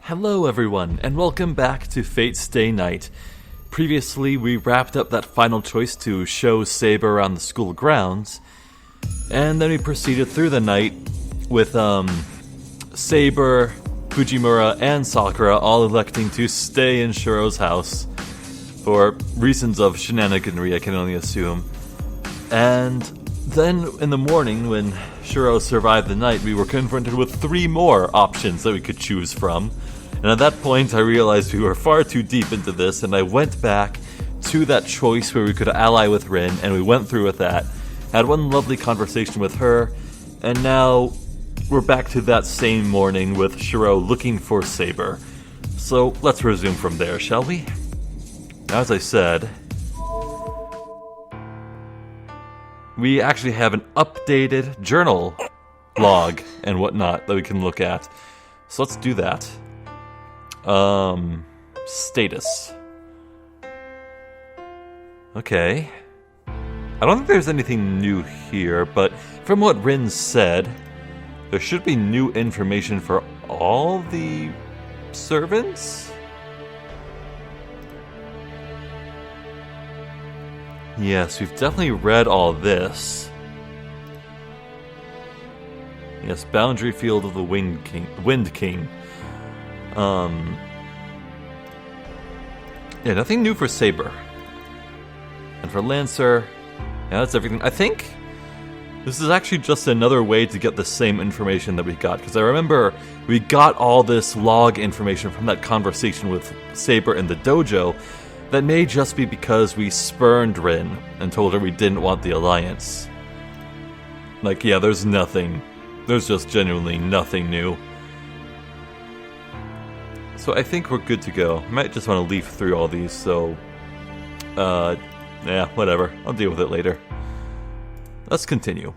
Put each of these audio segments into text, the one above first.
Hello everyone, and welcome back to Fate's Stay Night. Previously, we wrapped up that final choice to show Saber around the school grounds, and then we proceeded through the night with, Saber, Fujimura, and Sakura all electing to stay in Shirou's house, for reasons of shenaniganry, I can only assume. And then, in the morning, when Shirou survived the night, we were confronted with 3 more options that we could choose from. And at that point, I realized we were far too deep into this, and I went back to that choice where we could ally with Rin, and we went through with that. Had one lovely conversation with her, and now we're back to that same morning with Shirou looking for Saber. So let's resume from there, shall we? As I said, we actually have an updated journal log and whatnot that we can look at. So let's do that. Status. Okay. I don't think there's anything new here, but from what Rin said, there should be new information for all the servants? Yes, we've definitely read all this. Yes, boundary field of the Wind King. Yeah, nothing new for Saber. And for Lancer, yeah, that's everything. I think this is actually just another way to get the same information that we got, because I remember we got all this log information from that conversation with Saber in the dojo. That may just be because we spurned Rin and told her we didn't want the alliance. Like, yeah, there's nothing. There's just genuinely nothing new. So I think we're good to go. I might just want to leaf through all these, so... yeah, whatever. I'll deal with it later. Let's continue.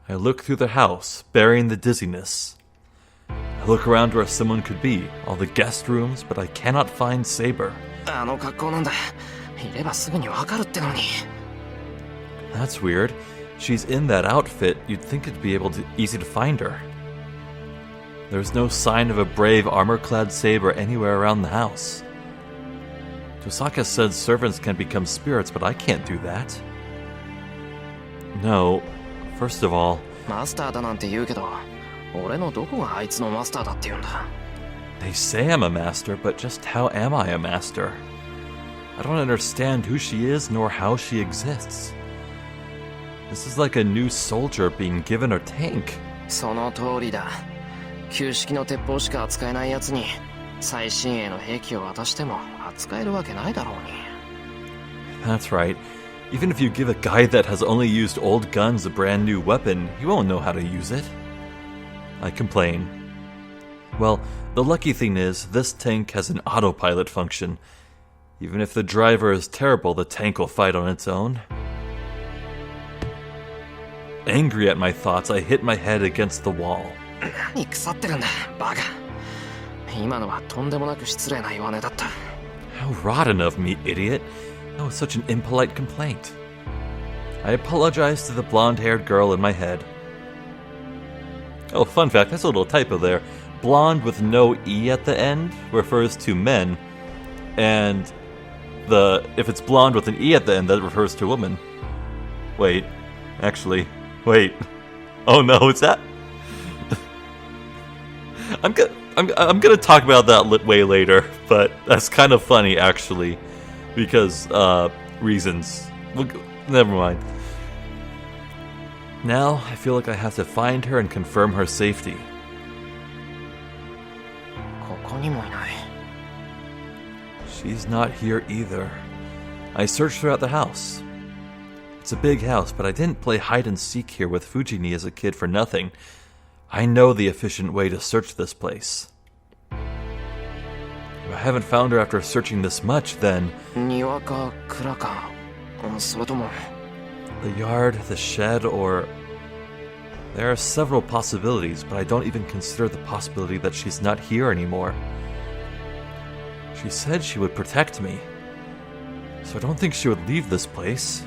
I look through the house, bearing the dizziness. I look around where someone could be, all the guest rooms, but I cannot find Saber. That's weird. She's in that outfit, you'd think it'd be easy to find her. There's no sign of a brave armor-clad Saber anywhere around the house. Tosaka said servants can become spirits, but I can't do that. No, first of all... They say I'm a master, but just how am I a master? I don't understand who she is, nor how she exists. This is like a new soldier being given a tank. That's right. Even if you give a guy that has only used old guns a brand new weapon, he won't know how to use it. I complain. Well, the lucky thing is, this tank has an autopilot function. Even if the driver is terrible, the tank will fight on its own. Angry at my thoughts, I hit my head against the wall. How rotten of me, idiot. That was such an impolite complaint. I apologized to the blonde-haired girl in my head. Oh, fun fact, that's a little typo there. Blonde with no E at the end refers to men, and if it's blonde with an E at the end, that refers to women. Wait. Oh no, is that? I'm gonna talk about that way later, but that's kind of funny actually, because reasons. Never mind. Now I feel like I have to find her and confirm her safety. She's not here either. I searched throughout the house. It's a big house, but I didn't play hide and seek here with Fujini as a kid for nothing. I know the efficient way to search this place. If I haven't found her after searching this much, then... The yard, the shed, or... There are several possibilities, but I don't even consider the possibility that she's not here anymore. She said she would protect me, so I don't think she would leave this place.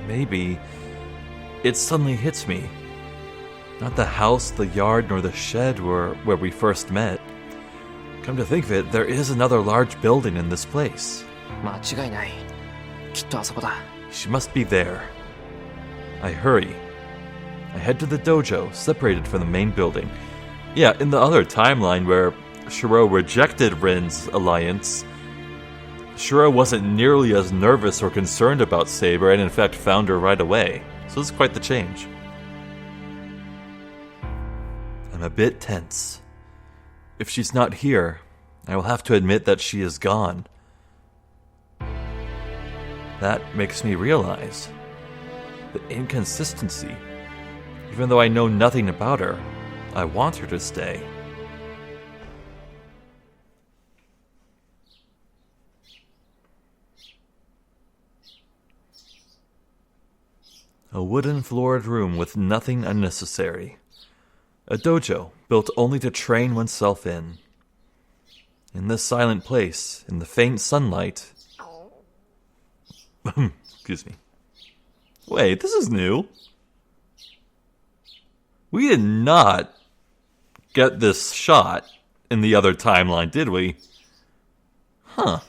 Maybe. it suddenly hits me. Not the house, the yard, nor the shed where we first met. Come to think of it, there is another large building in this place. 間違いない。きっとあそこだ。 She must be there. I hurry. I head to the dojo, separated from the main building. Yeah, in the other timeline where Shirou rejected Rin's alliance, Shirou wasn't nearly as nervous or concerned about Saber and in fact found her right away. So this is quite the change. I'm a bit tense. If she's not here, I will have to admit that she is gone. That makes me realize the inconsistency. Even though I know nothing about her, I want her to stay. A wooden-floored room with nothing unnecessary. A dojo built only to train oneself in. In this silent place, in the faint sunlight... Excuse me. Wait, this is new. We did not get this shot in the other timeline, did we? Huh.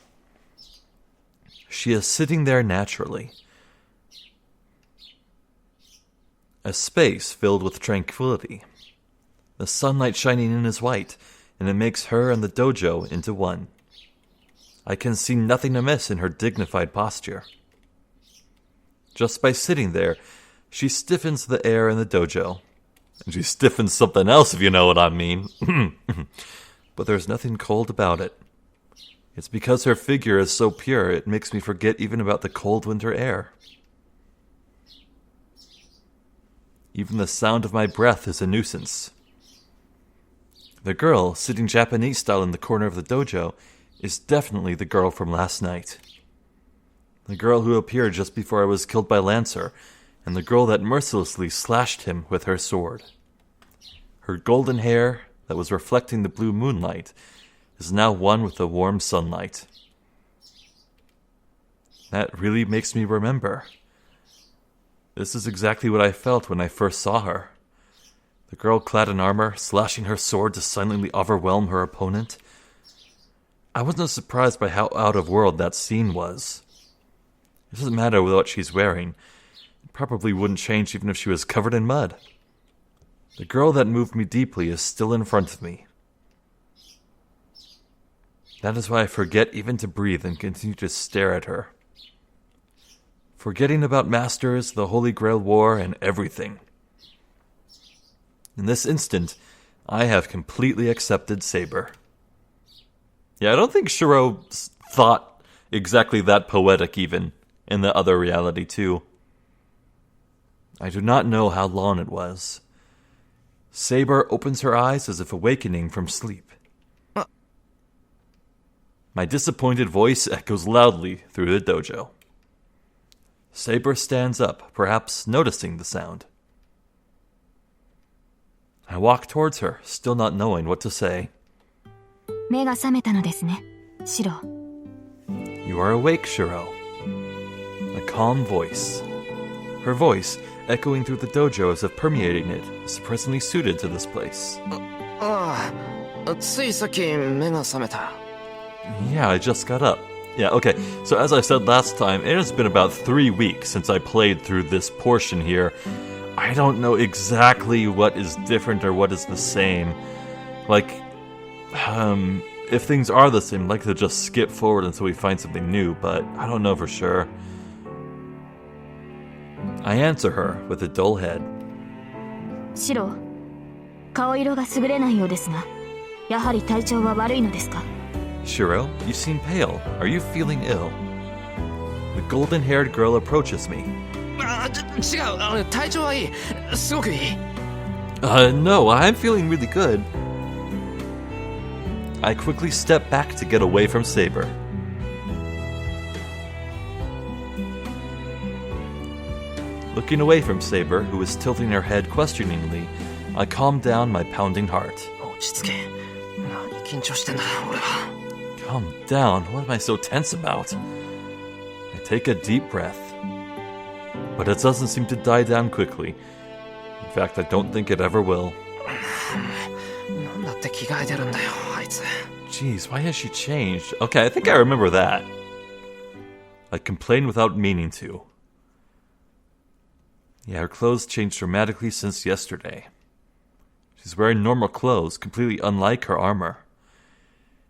She is sitting there naturally. A space filled with tranquility. The sunlight shining in is white, and it makes her and the dojo into one. I can see nothing amiss in her dignified posture. Just by sitting there, she stiffens the air in the dojo. And she stiffens something else, if you know what I mean. But there's nothing cold about it. It's because her figure is so pure, it makes me forget even about the cold winter air. Even the sound of my breath is a nuisance. The girl, sitting Japanese style in the corner of the dojo, is definitely the girl from last night. The girl who appeared just before I was killed by Lancer, and the girl that mercilessly slashed him with her sword. Her golden hair, that was reflecting the blue moonlight, is now one with the warm sunlight. That really makes me remember. This is exactly what I felt when I first saw her. The girl clad in armor, slashing her sword to silently overwhelm her opponent. I wasn't surprised by how out-of-world that scene was. It doesn't matter what she's wearing. It probably wouldn't change even if she was covered in mud. The girl that moved me deeply is still in front of me. That is why I forget even to breathe and continue to stare at her. Forgetting about Masters, the Holy Grail War, and everything. In this instant, I have completely accepted Saber. Yeah, I don't think Shirou thought exactly that poetic even in the other reality too. I do not know how long it was. Saber opens her eyes as if awakening from sleep. My disappointed voice echoes loudly through the dojo. Saber stands up, perhaps noticing the sound. I walk towards her, still not knowing what to say. 目が覚めたのですね、シロ。 You are awake, Shirou. A calm voice. Her voice, echoing through the dojo as if permeating it, is surprisingly suited to this place. ああ、ついさっき目が覚めた。 Yeah, I just got up. Yeah, okay, so as I said last time, it has been about 3 weeks since I played through this portion here. I don't know exactly what is different or what is the same. Like, if things are the same, I'd like to just skip forward until we find something new, but I don't know for sure. I answer her with a dull head. シロ、顔色が優れないようですが、やはり体調は悪いのですか？ Shirou, you seem pale. Are you feeling ill? The golden-haired girl approaches me. 違う、体調はいい。すごくいい。No, I'm feeling really good. I quickly step back to get away from Saber. Looking away from Saber, who is tilting her head questioningly, I calm down my pounding heart. 落ち着け。何緊張してんだ、俺は。 Calm down. What am I so tense about? I take a deep breath. but it doesn't seem to die down quickly. In fact, I don't think it ever will. なんだって着替えてるんだよ、あいつ。 Jeez, why has she changed? Okay, I think I remember that. I complained without meaning to. Yeah, her clothes changed dramatically since yesterday. She's wearing normal clothes, completely unlike her armor.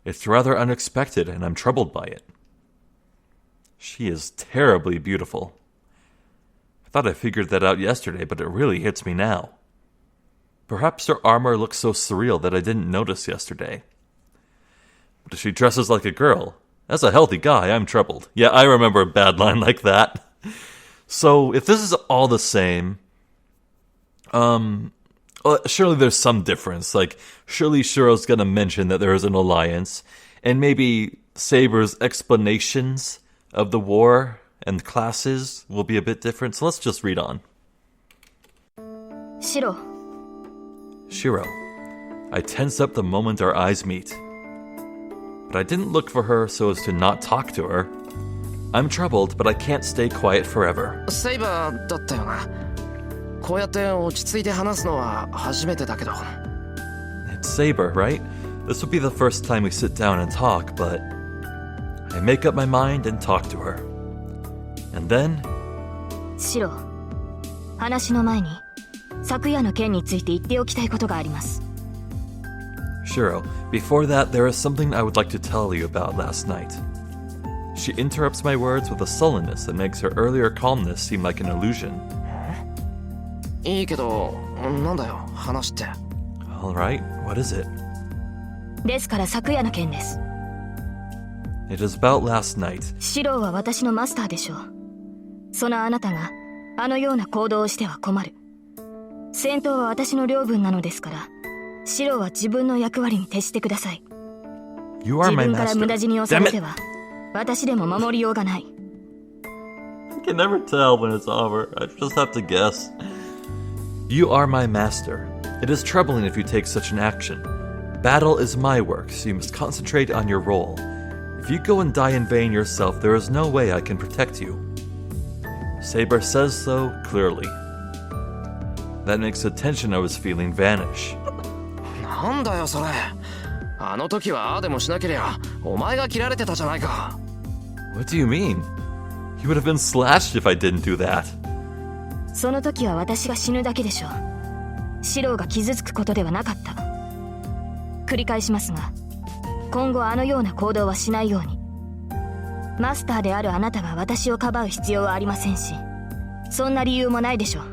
It's rather unexpected, and I'm troubled by it. She is terribly beautiful. I thought I figured that out yesterday, but it really hits me now. Perhaps her armor looks so surreal that I didn't notice yesterday. But if she dresses like a girl, as a healthy guy, I'm troubled. Yeah, I remember a bad line like that. So, if this is all the same, surely there's some difference. Like, surely Shirou's gonna mention that there is an alliance, and maybe Saber's explanations of the war and classes will be a bit different. So let's just read on. Shiro. Shiro. I tense up the moment our eyes meet. But I didn't look for her so as to not talk to her. I'm troubled, but I can't stay quiet forever. セイバーだったよな。こうやって落ち着いて話すのは初めてだけど。 It's Saber, right? This will be the first time we sit down and talk, but I make up my mind and talk to her. And then... シロ、話の前に昨夜の件について言っておきたいことがあります。 Shiro, before that, there is something I would like to tell you about last night. She interrupts my words with a sullenness that makes her earlier calmness seem like an illusion. いいけど、なんだよ、話って。 Alright, what is it? ですから昨夜の件です。 It is about last night. シロは私のマスターでしょう。そのあなたがあのような行動をしては困る。戦闘は私の領分なのですから、シロは自分の役割に徹してください。 You are 自 my 分から master. 無駄死にをされては、私でも守りようがない。 I can never tell when it's over. I just have to guess. You are my master. It is troubling if you take such an action. Battle is my work, so you must concentrate on your role. If you go and die in vain yourself, there is no way I can protect you. Saber says so clearly. That makes the tension I was feeling vanish. なんだよそれ。あの時はああでもしなけりゃ、お前が切られてたじゃないか。 What do you mean? You would have been slashed if I didn't do that. その時は私が死ぬだけでしょう。シロが傷つくことではなかった。繰り返しますが、今後あのような行動はしないように。マスターであるあなたが私をかばう必要はありませんし、そんな理由もないでしょう。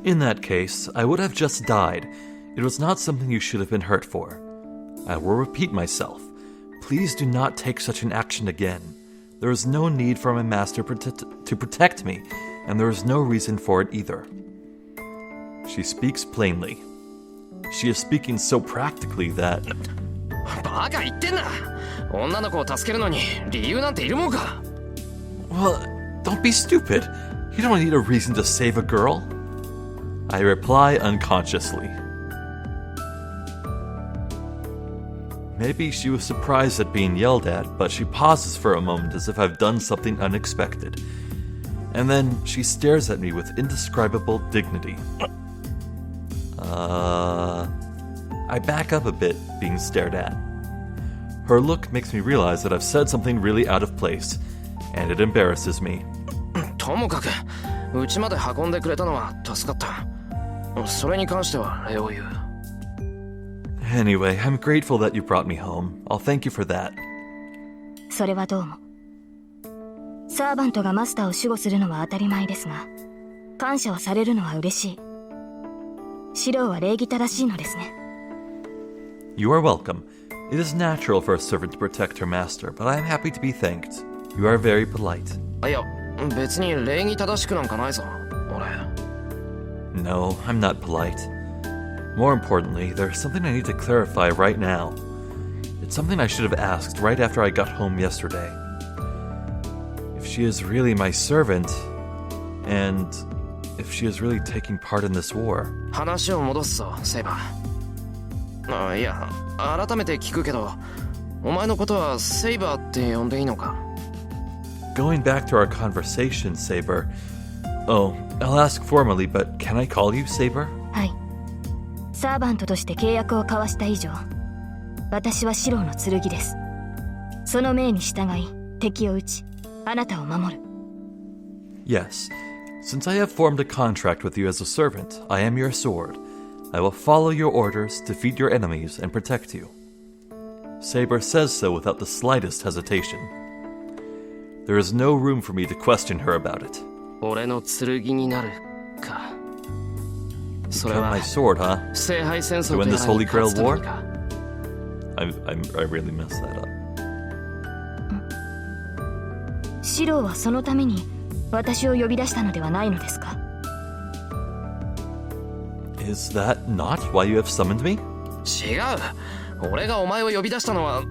In that case, I would have just died. It was not something you should have been hurt for. I will repeat myself. Please do not take such an action again. There is no need for my master to protect me, and there is no reason for it either. She speaks plainly. She is speaking so practically that... バカ言ってんな。女の子を助けるのに理由なんているもんか。 Well, don't be stupid. You don't need a reason to save a girl. I reply unconsciously. Maybe she was surprised at being yelled at, but she pauses for a moment as if I've done something unexpected. And then she stares at me with indescribable dignity. I back up a bit, being stared at. Her look makes me realize that I've said something really out of place, and it embarrasses me. ともかく、うちまで運んでくれたのは助かった。それに関しては礼を言う。 Anyway, I'm grateful that you brought me home. I'll thank you for that. それはどうも。サーバントがマスターを守護するのは当たり前ですが、感謝をされるのは嬉しい。シロは礼儀正しいのですね。 You are welcome. It is natural for a servant to protect her master, but I am happy to be thanked. You are very polite. いや、別に礼儀正しくなんかないぞ、俺。 No, I'm not polite. More importantly, there's something I need to clarify right now. It's something I should have asked right after I got home yesterday. If she is really my servant, and if she is really taking part in this war. 話を戻すぞ、セイバー。いや、改めて聞くけど、お前のことはセイバーって呼んでいいのか？ going back to our conversation, Saber. Oh, I'll ask formally, but can I call you Saber? はい。サーバントとして契約を交わした以上、私はシローの剣です。その命に従い、敵を撃ち、あなたを守る。Yes. Since I have formed a contract with you as a servant, I am your sword. I will follow your orders, defeat your enemies, and protect you. Saber says so without the slightest hesitation. There is no room for me to question her about it. 俺の剣になるか。それ Become は my sword, huh? 聖杯戦 To 争 win と this やらに Holy 勝 Grail つため war? にか。I really messed that up. シローはそのために私を呼び出したのではないのですか？ Is that not why you have summoned me? 違う。俺がお前を呼び出したのは。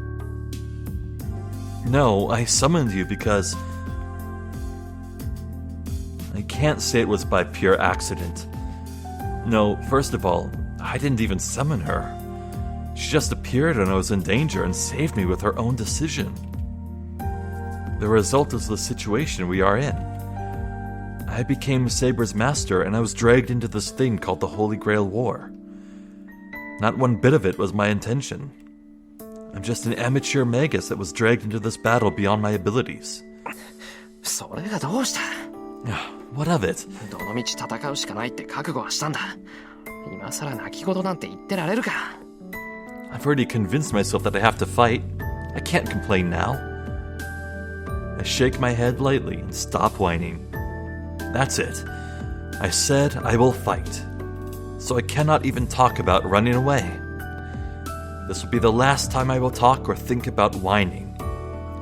No, I summoned you because... I can't say it was by pure accident. No, first of all, I didn't even summon her. She just appeared when I was in danger and saved me with her own decision. The result is the situation we are in. I became Saber's master and I was dragged into this thing called the Holy Grail War. Not one bit of it was my intention. I'm just an amateur magus that was dragged into this battle beyond my abilities. それがどうした？ What of it? どの道戦うしかないって覚悟はしたんだ。今さら泣き言なんて言ってられるか。 I've already convinced myself that I have to fight. I can't complain now. I shake my head lightly and stop whining. That's it. I said I will fight. So I cannot even talk about running away. This will be the last time I will talk or think about whining.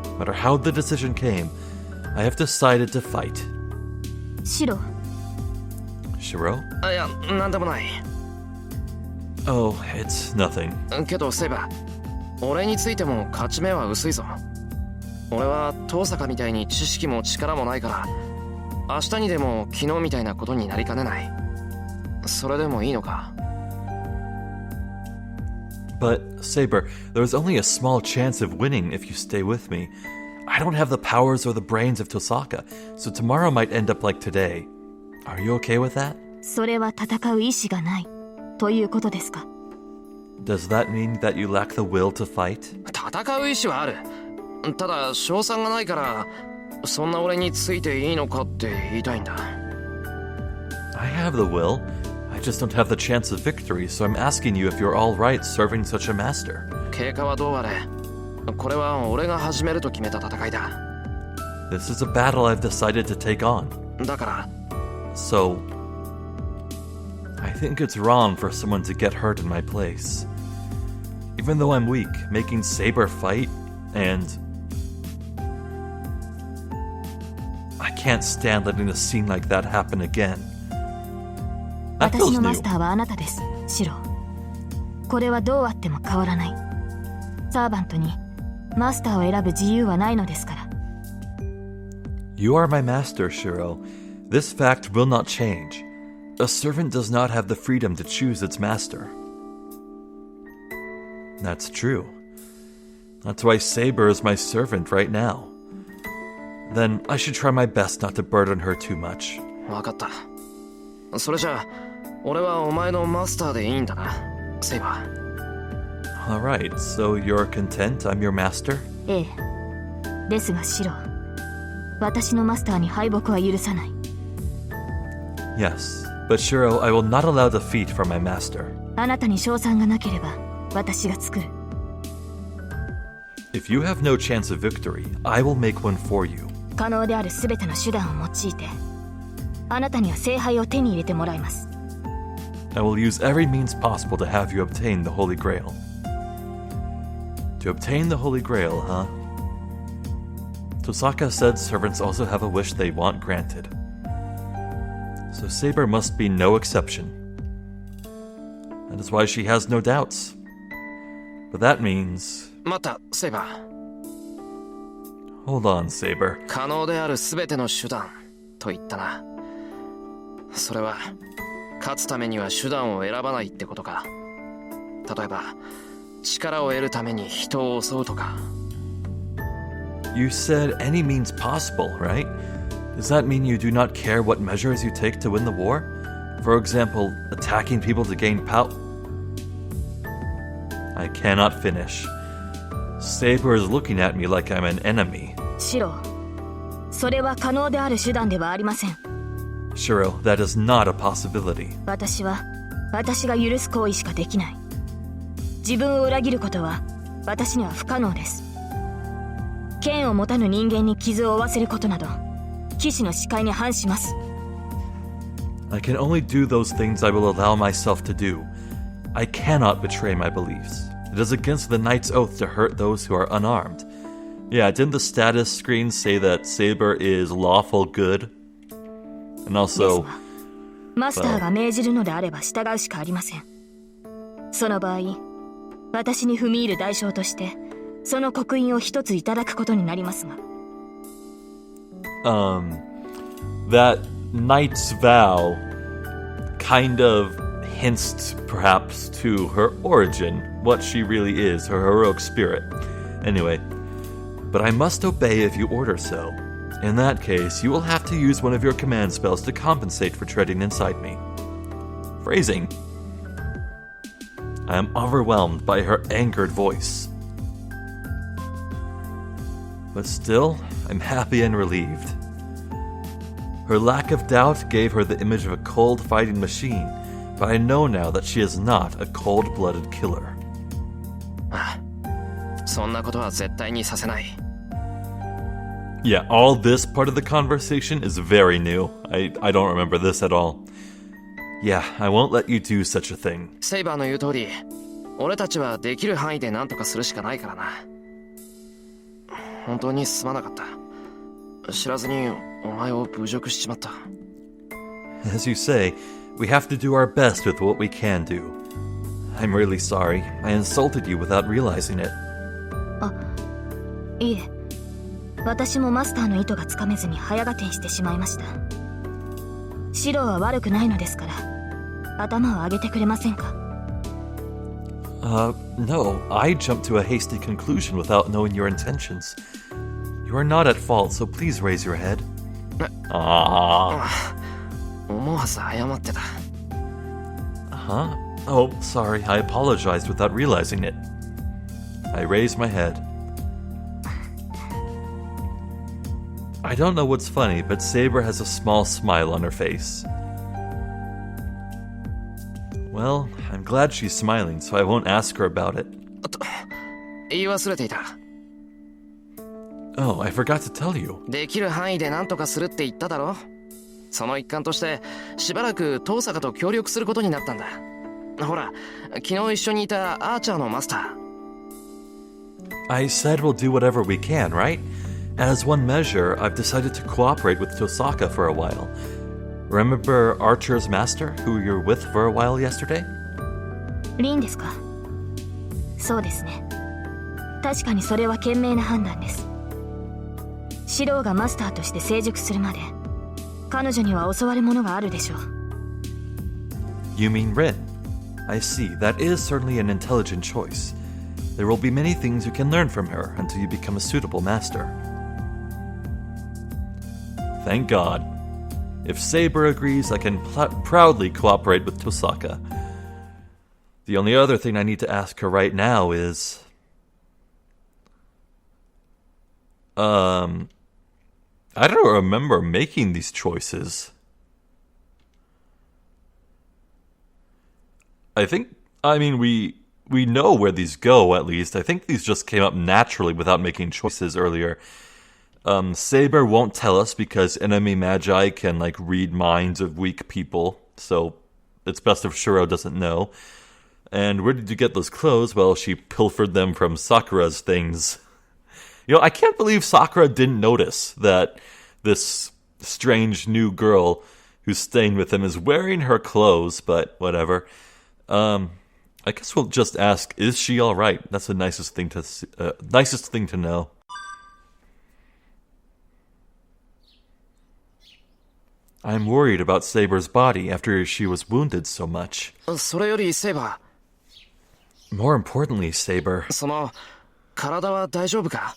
No matter how the decision came, I have decided to fight. シロー、 Shirou? あ、いや、なんでもない。 Oh, it's nothing. けどセイバ、俺についても勝ち目は薄いぞ。俺は遠坂みたいに知識も力もないから、明日にでも昨日みたいなことになりかねない。それでもいいのか？ But, Saber, there's only a small chance of winning if you stay with me. I don't have the powers or the brains of Tosaka, so tomorrow might end up like today. Are you okay with that? それは戦う意志がないということですか？ Does that mean that you lack the will to fight? 戦う意志はある。ただ賞賛がないから、そんな俺についていいのかって言いたいんだ。 I have the will. I just don't have the chance of victory, so I'm asking you if you're all right serving such a master. 経過はどうあれ、これは俺が始めると決めた戦いだ。 This is a battle I've decided to take on. だから、 So, I think it's wrong for someone to get hurt in my place. Even though I'm weak, making Saber fight, and... I can't stand letting a scene like that happen again. That 私 feels のマ new. スターはあなたです、シロー。これはどうあっても変わらない。サーバントにマスターを選ぶ自由はないのですから。You are my master, Shirou. This fact will not change. A servant does not have the freedom to choose its master. That's true. That's why Saber is my servant right now. Then I should try my best not to burden her too much. 分かった。それじゃあ、俺はお前のマスターでいいんだな、セイバー。Alright, so you're content I'm your master? ええ。ですがシロー、私のマスターに敗北は許さない。Yes, but Shirou, I will not allow defeat from my master. あなたに勝算がなければ私が作る。If you have no chance of victory, I will make one for you. 可能であるすべての手段を用いて、あなたには聖杯を手に入れてもらいます。I will use every means possible to have you obtain the Holy Grail. To obtain the Holy Grail, huh? Tosaka said servants also have a wish they want granted. So Saber must be no exception. That is why she has no doubts. But that means... 待った、セイバー。 Hold on, Saber. 可能であるすべての手段と言ったな。それは勝つためには手段を選ばないってことか。例えば力を得るために人を襲うとか。You said any means possible, right? Does that mean you do not care what measures you take to win the war? For example, attacking people to gain power? I cannot finish. Saber is looking at me like I'm an enemy. シロ、それは可能である手段ではありません。 Shirou, that is not a possibility. 私が許す行為しかできない。自分を裏切ることは私には不可能です。剣を持たぬ人間に傷を負わせることなど騎士の視界に反します。 I can only do those things I will allow myself to do. I cannot betray my beliefs. It is against the knight's oath to hurt those who are unarmed. Yeah, didn't the status screen say that Saber is lawful good? And also, マスターが命じるのであれば従うしかありません。その場合、私に踏み入る代償としてその刻印を一ついただくことになりますが。That knight's vow kind of hints perhaps to her origin, what she really is, her heroic spirit. Anyway, but I must obey if you order so. In that case, you will have to use one of your command spells to compensate for treading inside me. Phrasing. I am overwhelmed by her angered voice. But still, I'm happy and relieved. Her lack of doubt gave her the image of a cold fighting machine, but I know now that she is not a cold-blooded killer. ああ、そんなことは絶対にさせない。 Yeah, all this part of the conversation is very new. I don't remember this at all. Yeah, I won't let you do such a thing. セイバーの言う通り、俺たちはできる範囲で何とかするしかないからな。本当にすまなかった。知らずにお前を侮辱しちまった。 As you say, we have to do our best with what we can do. I'm really sorry. I insulted you without realizing it. あ、いえ。私もマスターの意図がつかめずに早合点してしまいました。シロは悪くないのですから、頭を上げてくれませんか？ No, I jumped to a hasty conclusion without knowing your intentions. You are not at fault, so please raise your head. 思わず謝ってた。Huh? Oh, sorry, I apologized without realizing it. I raised my head. I don't know what's funny, but Saber has a small smile on her face. Well, I'm glad she's smiling, so I won't ask her about it. 言い忘れていた。 Oh, I forgot to tell you. できる範囲で何とかするって言っただろ。その一環としてしばらく遠坂と協力することになったんだ。ほら、昨日一緒にいたアーチャーのマスター。 I said we'll do whatever we can, right? As one measure, I've decided to cooperate with Tosaka for a while. Remember Archer's master, who you were with for a while yesterday? リンですか？そうですね。確かにそれは賢明な判断です。シローがマスターとして成熟するまで、彼女には教わるものがあるでしょう。You mean Rin? I see, that is certainly an intelligent choice. There will be many things you can learn from her until you become a suitable master. Thank God. If Saber agrees, I can proudly cooperate with Tosaka. The only other thing I need to ask her right now is... I don't remember making these choices. We know where these go, at least. I think these just came up naturally without making choices earlier. Saber won't tell us because enemy magi can, read minds of weak people, so it's best if Shirou doesn't know. And where did you get those clothes? Well, she pilfered them from Sakura's things. I can't believe Sakura didn't notice that this strange new girl who's staying with him is wearing her clothes, but whatever. I guess we'll just ask, is she alright? That's the nicest thing to know. I'm worried about Saber's body after she was wounded so much. それよりセイバ More importantly, Saber. ー、体は大丈夫か？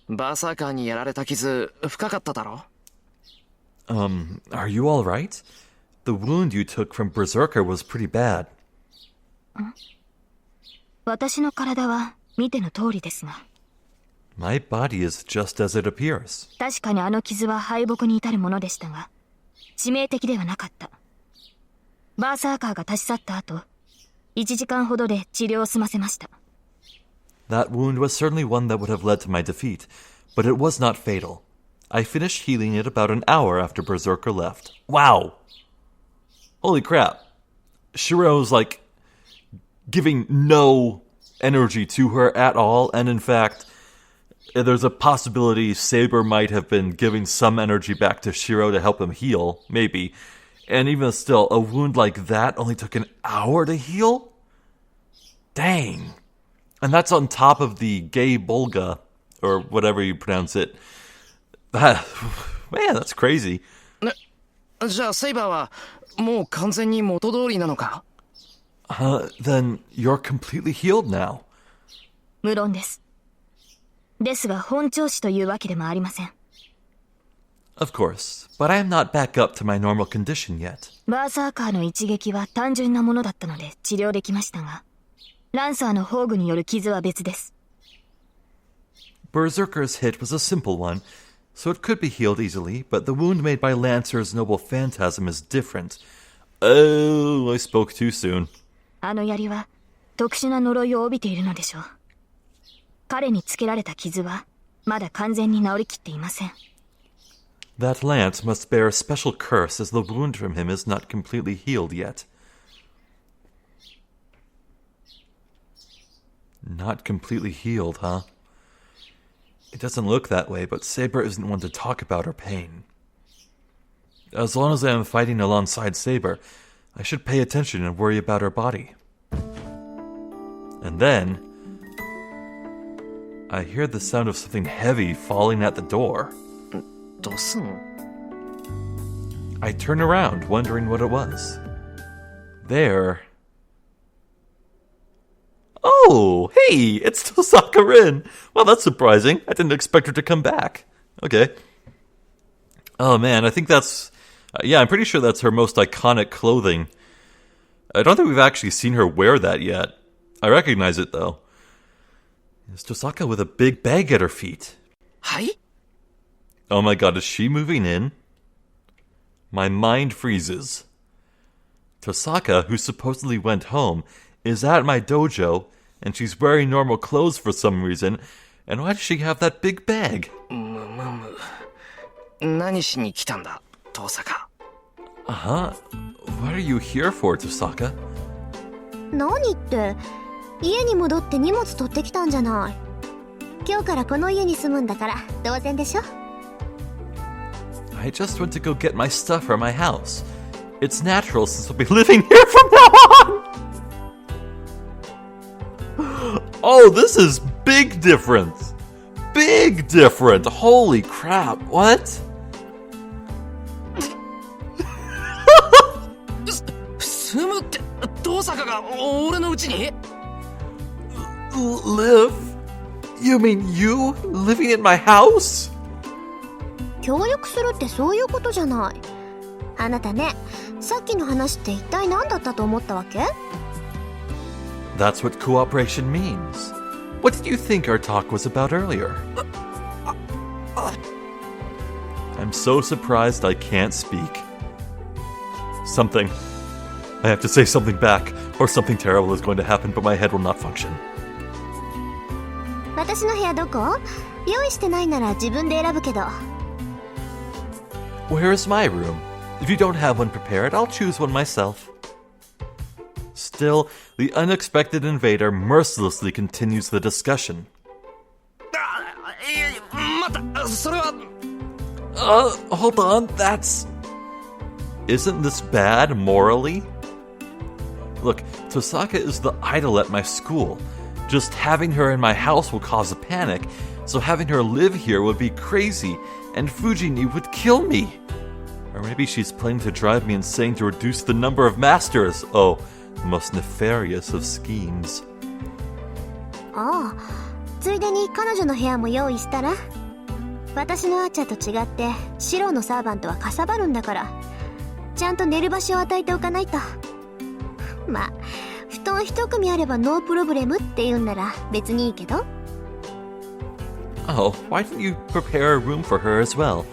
バーサーカーにやられた傷、深かっただろ？ Are you alright? The wound you took from Berserker was pretty bad. 私の体は見ての通りですが。My body is just as it appears. 確かにあの傷は敗北に至るものでしたが、致命的ではなかった。バーサーカーが立ち去った後、1時間ほどで治療を済ませました。That wound was certainly one that would have led to my defeat, but it was not fatal. I finished healing it about an hour after Berserker left. Wow! Holy crap. Shirou's like giving no energy to her at all, and in fact, there's a possibility Saber might have been giving some energy back to Shirou to help him heal, maybe. And even still, a wound like that only took an hour to heal? Dang. And that's on top of the gay Bolga, or whatever you pronounce it. Man, that's crazy. じゃあセイバーはもう完全に元通りなのか？ Then you're completely healed now. 無論です。ですが本調子というわけでもありません。Of course, but I am not back up to my normal condition yet. バーサーカーの一撃は単純なものだったので治療できましたが、ランサーの宝具による傷は別です。Berserker's hit was a simple one, so it could be healed easily, but the wound made by Lancer's noble phantasm is different. Oh, I spoke too soon. あの槍は特殊な呪いを帯びているのでしょう。彼につけられた傷はまだ完全に治りきっていません。That lance must bear a special curse as the wound from him is not completely healed yet. Not completely healed, huh? It doesn't look that way, but Saber isn't one to talk about her pain. As long as I am fighting alongside Saber, I should pay attention and worry about her body. And then, I hear the sound of something heavy falling at the door. どうすんの？ I turn around, wondering what it was. There... Oh, hey, it's Tosaka Rin. Well, that's surprising. I didn't expect her to come back. Okay. Oh, man, I think that's... yeah, I'm pretty sure that's her most iconic clothing. I don't think we've actually seen her wear that yet. I recognize it, though. It's Tosaka with a big bag at her feet. はい？ Oh my god, is she moving in? My mind freezes. Tosaka, who supposedly went home, is at my dojo, and she's wearing normal clothes for some reason, and why does she have that big bag? 何しに来たんだ、遠坂。Uh-huh. What are you here for, Tosaka? 何って、家に戻って荷物取ってきたんじゃない。今日からこの家に住むんだから当然でしょ。I just went to go get my stuff from my house. It's natural since I'll be living here from now on! Oh, this is big difference! Big different! Holy crap, what? 住むって、遠坂が俺の家に？ Live? You mean you living in my house? 協力するってそういうことじゃない。あなたね、さっきの話って一体何だったと思ったわけ？ That's what cooperation means. What did you think our talk was about earlier? I'm so surprised I can't speak. Something. I have to say something back, or something terrible is going to happen, but my head will not function. 私の部屋どこ？用意してないなら自分で選ぶけど。Where is my room? If you don't have one prepared, I'll choose one myself. Still, the unexpected invader mercilessly continues the discussion. 待った、それは。Hold on, that's... Isn't this bad morally? Look, Tosaka is the idol at my school. Just having her in my house will cause a panic, so having her live here would be crazy, and Fujini would kill me. Or maybe she's planning to drive me insane to reduce the number of masters. Oh, the most nefarious of schemes. ああ、ついでに彼女の部屋も用意したら？私のアーチャーと違ってシローのサーバントはかさばるんだから、ちゃんと寝る場所を与えておかないと。まあ布団一組あればノープロブレムって言うんなら別にいいけど。 Oh, why didn't you prepare a room for her as well?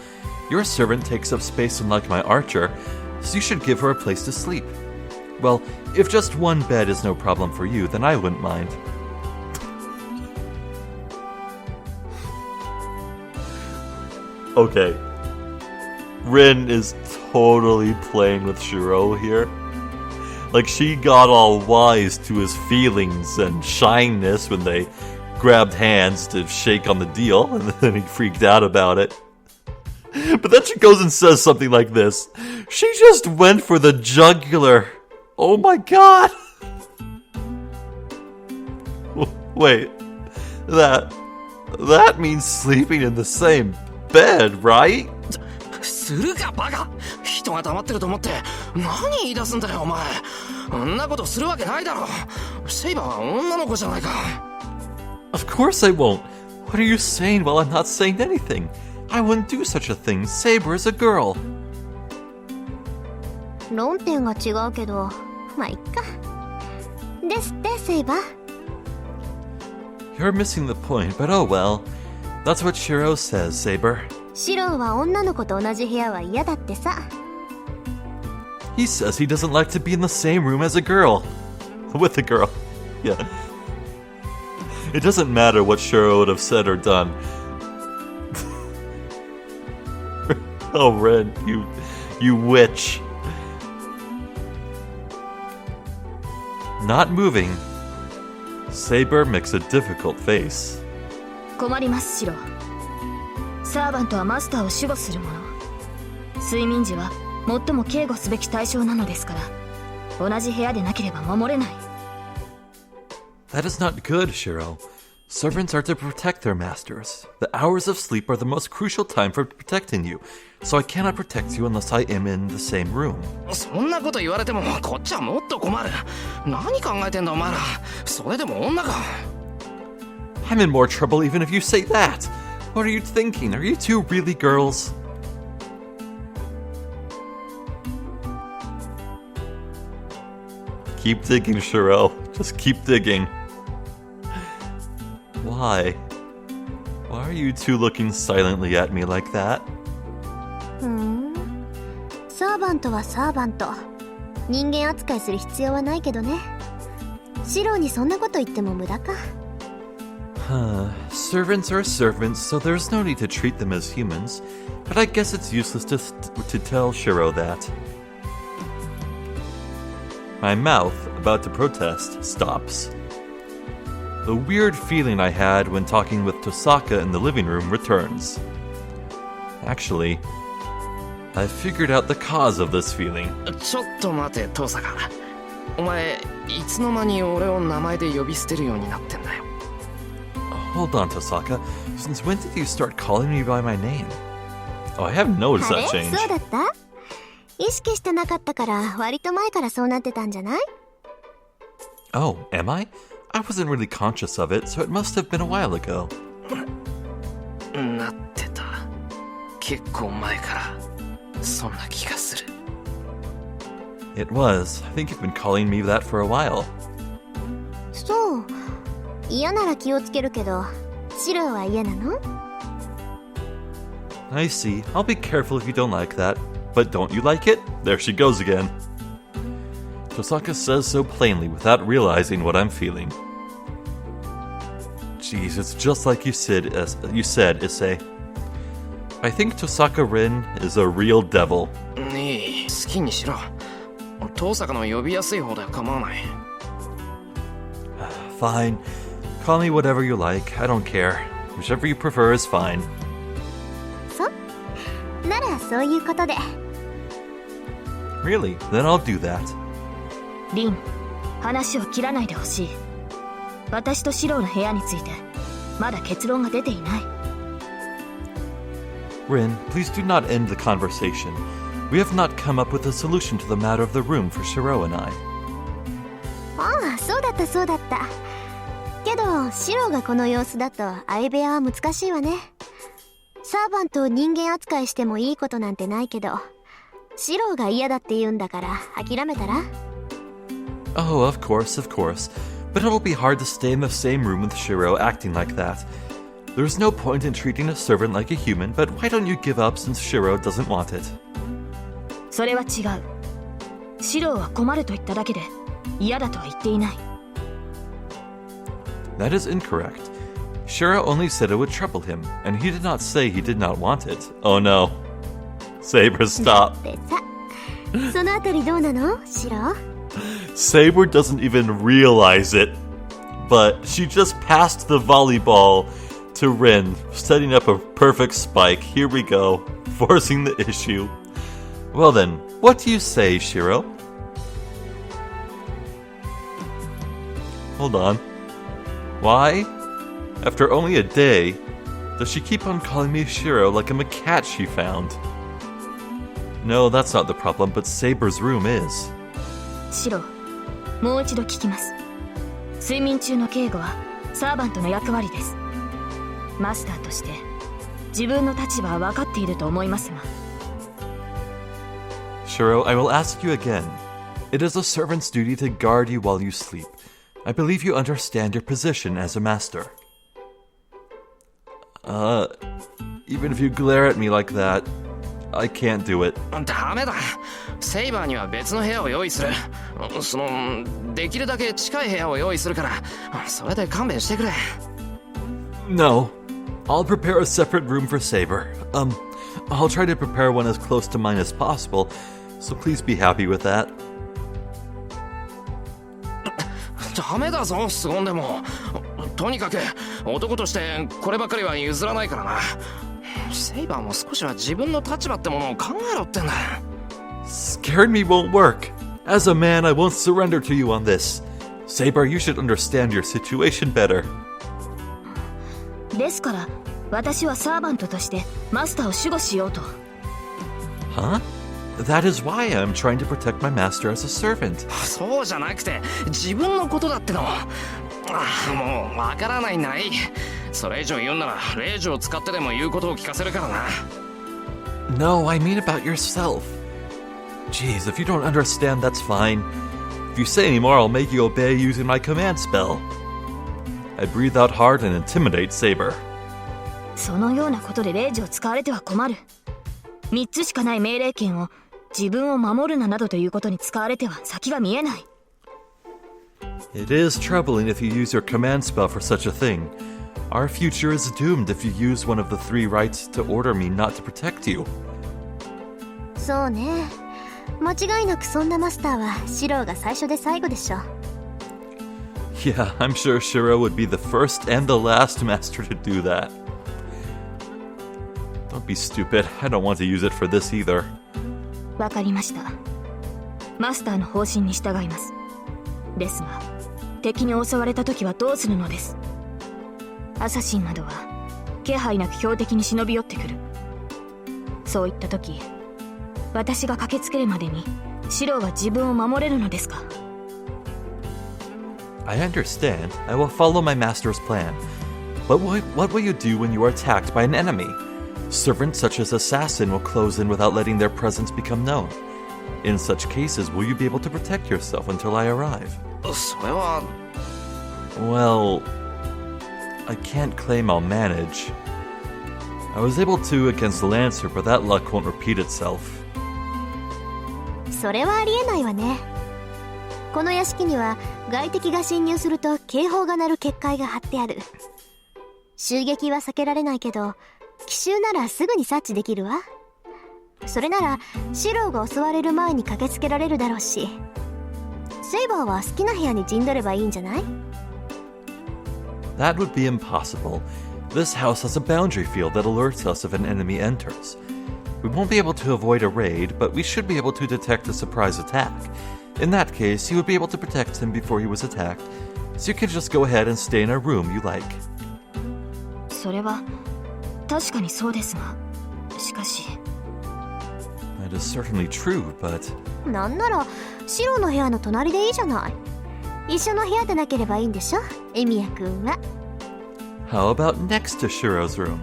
Your servant takes up space unlike my archer, so you should give her a place to sleep. Well, if just one bed is no problem for you, then I wouldn't mind. Okay. Rin is totally playing with Shirou here. Like, she got all wise to his feelings and shyness when they grabbed hands to shake on the deal, and then he freaked out about it. But then she goes and says something like this. She just went for the jugular. Oh my god! Wait, that means sleeping in the same bed, right? するかバカ。人が黙ってると思って何言い出すんだよお前。そんなことするわけないだろ。セイバーは女の子じゃないか。Of course I won't. What are you saying while I'm not saying anything? I wouldn't do such a thing. Saber is a girl. 論点が違うけど、まあいっか。ですってセイバー。 You're missing the point, but oh well. That's what Shirou says, Saber. シローは女の子と同じ部屋は嫌だってさ。 He says he doesn't like to be in the same room as a girl. With a girl. Yeah. It doesn't matter what Shirou would have said or done. Oh, Ren, you witch. Not moving. Saber makes a difficult face. 困りますシロ。サーバントはマスターを守護するもの。睡眠時は最も警護すべき対象なのですから、同じ部屋でなければ守れない。That is not good, Shirou. Servants are to protect their masters. The hours of sleep are the most crucial time for protecting you, so I cannot protect you unless I am in the same room. そんなこと言われてもこっちはもっと困る。何考えてんだお前ら。それでも女か。I'm in more trouble even if you say that. What are you thinking? Are you two really girls? Keep digging, Shirou. Just keep digging. Why? Why are you two looking silently at me like that? サーバントはサーバント。人間扱いする必要はないけどね。シローにそんなこと言っても無駄か。Servants are servants, so there's no need to treat them as humans. But I guess it's useless to tell Shirou that. My mouth, about to protest, stops. The weird feeling I had when talking with Tosaka in the living room returns. Actually, I figured out the cause of this feeling. ちょっと待てトサカ。お前いつの間に俺を名前で呼び捨てるようになってんだよ。Hold on, Tosaka. Since when did you start calling me by my name? Oh, I haven't noticed あれ that change. そうだった？意識してなかったから割と前からそうなってたんじゃない？ Oh, am I? I wasn't really conscious of it, so it must have been a while ago. なってた。結構前からそんな気がする。It was. I think you've been calling me that for a while. そう。嫌なら気をつけるけど、シローは嫌なの？ I see. I'll be careful if you don't like that. But don't you like it? There she goes again. Tosaka says so plainly without realizing what I'm feeling. Jeez, it's just like you said, Issei. I think Tosaka Rin is a real devil. ねえ、好きにしろ。トサカの呼びやすい方で構わない。Fine. Call me whatever you like. I don't care. Whichever you prefer is fine. そう？ならそういうことで。Really? Then I'll do that. リン、話を切らないでほしい。私とシローの部屋についてまだ結論が出ていない。Rin, please do not end the conversation. We have not come up with a solution to the matter of the room for Shirou and I. ああ、そうだったそうだった。けどどシロがこの様子だと相部屋は難しいわね。サーバントを人間扱いしてもいいことなんてないけど、シロが嫌だって言うんだから諦めたら。 Oh, of course. But it'll be hard to stay in the same room with Shirou acting like that. There's no point in treating a servant like a human, but why don't you give up since Shirou doesn't want it? それは違う。シローは困ると言っただけで嫌だとは言っていない。That is incorrect. Shirou only said it would trouble him, and he did not say he did not want it. Oh no. Saber, stop. でさ、そのあたりどうなのシロ？ Saber doesn't even realize it, but she just passed the volleyball to Rin, setting up a perfect spike. Here we go, forcing the issue. Well then, what do you say, Shirou? Hold on. Why, after only a day, does she keep on calling me Shirou like I'm a cat she found? No, that's not the problem, but Saber's room is. シロー、もう一度聞きます。睡眠中の警護はサーバントの役割です。マスターとして自分の立場は分かっていると思いますが。Shirou, I will ask you again. It is a servant's duty to guard you while you sleep. I believe you understand your position as a master. Even if you glare at me like that, I can't do it. ダメだ。セイバーには別の部屋を用意する。できるだけ近い部屋を用意するから、それで勘弁してくれ。No. I'll prepare a separate room for Saber. I'll try to prepare one as close to mine as possible, so please be happy with that. ダメだぞ、凄んでも。とにかく男としてこればかりは譲らないからな。セイバーも少しは自分の立場ってものを考えろってんだ。Scaring me won't work. As a man, I won't surrender to you on this. Saber, you should understand your situation better. ですから私はサーバントとしてマスターを守護しようと。Huh? That is why I'm trying to protect my master as a servant. そうじゃなくて自分のことだっての。もうわからないない。それ以上言うならレイジを使ってでも言うことを聞かせるからな。No, I mean about yourself. Jeez, if you don't understand, that's fine. If you say any more, I'll make you obey using my command spell. I breathe out hard and intimidate Saber. そのようなことでレイジを使われては困る。3つしかない命令権を自分を守るななどということに使われては先が見えない。It is troubling if you use your command spell for such a thing. Our future is doomed if you use one of the 3 rights to order me not to protect you. そうね。間違いなくそんなマスターはシローが最初で最後でしょ。Yeah, I'm sure Shirou would be the first and the last master to do that. Don't be stupid. I don't want to use it for this either. わかりました。マスターの方針に従います。ですが、敵に襲われた時はどうするのです。アサシンなどは気配なく標的に忍び寄ってくる。そういった時、私が駆けつけるまでにシローは自分を守れるのですか？ I understand. I will follow my master's plan. But what will you do when you are attacked by an enemy? Servants such as Assassin will close in without letting their presence become known. In such cases, will you be able to protect yourself until I arrive? それは... Well, I can't claim I'll manage. I was able to against Lancer, but that luck won't repeat itself. それはありえないわね。この屋敷には外敵が侵入すると警報が鳴る結界が張ってある。襲撃は避けられないけど、奇襲ならすぐに察知できるわ。それならシローが襲われる前に駆けつけられるだろうし、セイバーは好きな部屋に陣取ればいいんじゃない？ That would be impossible. This house has a boundary field that alerts us if an enemy enters. We won't be able to avoid a raid, but we should be able to detect a surprise attack. In that case, you would be able to protect him before he was attacked, so you can just go ahead and stay in a room you like. それは確かにそうですが、しかし。That is certainly true, but... なんならシローの部屋の隣でいいじゃない。一緒の部屋でなければいいんでしょ、エミヤくんは。 How about next to Shirou's room?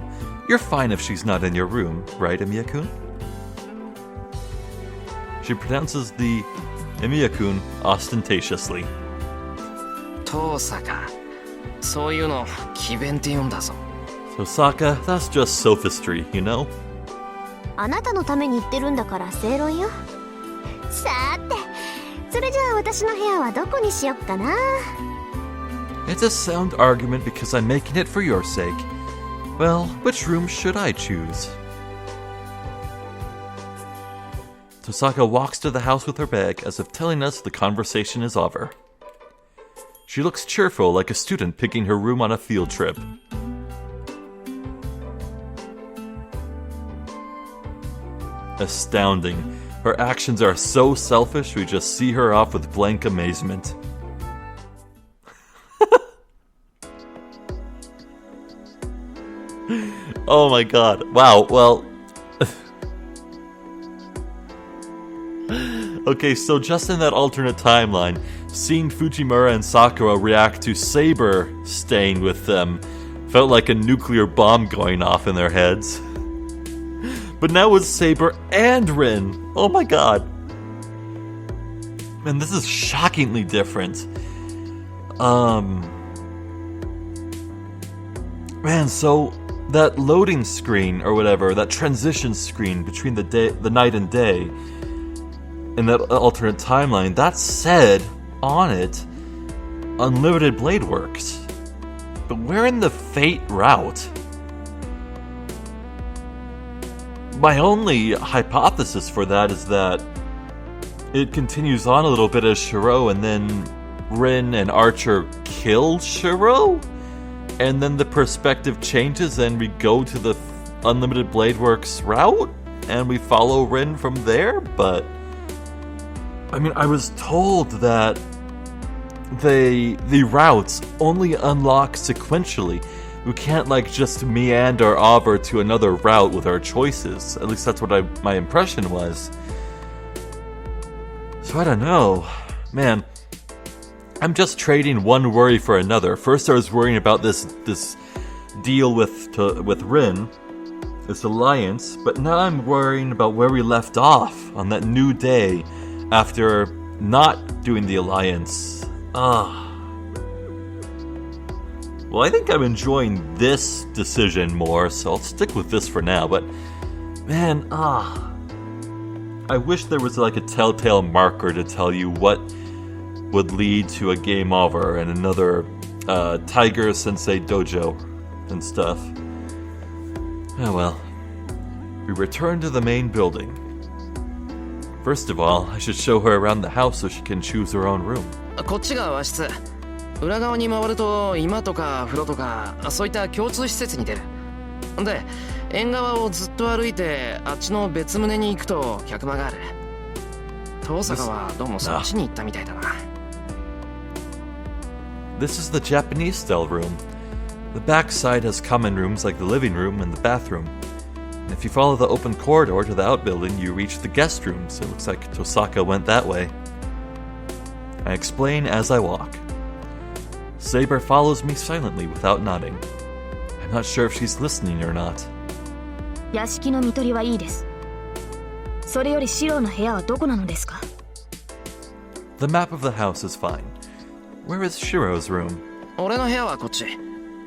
You're fine if she's not in your room, right, Emiya-kun? She pronounces the Emiya-kun ostentatiously. 遠坂、そういうの詭弁って言うんだぞ。 Tosaka, that's just sophistry, you know? あなたのために言ってるんだから正論よ。さーて、それじゃあ私の部屋はどこにしよっかな。 It's a sound argument because I'm making it for your sake. Well, which room should I choose? Tosaka walks to the house with her bag as if telling us the conversation is over. She looks cheerful like a student picking her room on a field trip. Astounding. Her actions are so selfish, we just see her off with blank amazement. Oh my god. Wow, well... Okay, so just in that alternate timeline, seeing Fujimura and Sakura react to Saber staying with them felt like a nuclear bomb going off in their heads. But now it's Saber and Rin. Oh my god. Man, this is shockingly different. Man, so that loading screen or whatever, that transition screen between the night and day in that alternate timeline, that said on it, Unlimited Blade Works. But where in the Fate route? My only hypothesis for that is that it continues on a little bit as Shirou, and then Rin and Archer kill Shirou? And then the perspective changes and we go to the Unlimited Blade Works route? And we follow Rin from there? But I mean, I was told that the routes only unlock sequentially. We can't like just meander over to another route with our choices. At least that's what my impression was. So I don't know. Man, I'm just trading one worry for another. First I was worrying about this deal with Rin, this alliance, but now I'm worrying about where we left off on that new day after not doing the alliance. Well, I think I'm enjoying this decision more, so I'll stick with this for now, but man, I wish there was like a telltale marker to tell you what would lead to a game over and another Tiger Sensei dojo and stuff. Oh well. We return to the main building. First of all, I should show her around the house so she can choose her own room. こっちが和室。裏側に回ると居間とか風呂とかそういった共通施設に出る。で、縁側をずっと歩いてあっちの別棟に行くと客間がある。遠坂はどうもそっちに行ったみたいだな。This is the Japanese-style room. The back side has common rooms like the living room and the bathroom. And if you follow the open corridor to the outbuilding, you reach the guest rooms. It looks like Tosaka went that way. I explain as I walk. Saber follows me silently without nodding. I'm not sure if she's listening or not. 屋敷の見取りはいいです。それよりシローの部屋はどこなのですか？ The map of the house is fine. Where is Shirou's room? 俺の部屋はこっち。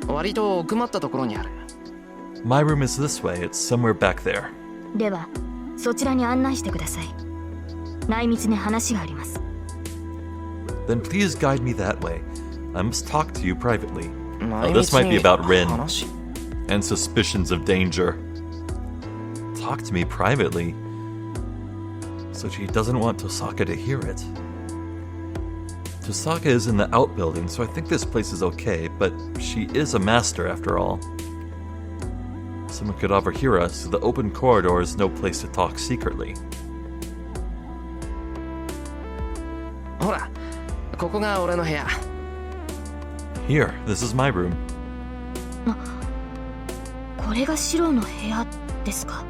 割と奥まったところにある。My room is this way. It's somewhere back there. では、そちらに案内してください。内密に話があります。Then please guide me that way. I must talk to you privately. Oh, this might be about Rin and suspicions of danger. Talk to me privately. So she doesn't want Tosaka to hear it. Tosaka is in the outbuilding, so I think this place is okay, but she is a master after all. Someone could overhear us, so the open corridor is no place to talk secretly. ほら、ここが俺の部屋。Here, this is my room. これがシローの部屋ですか？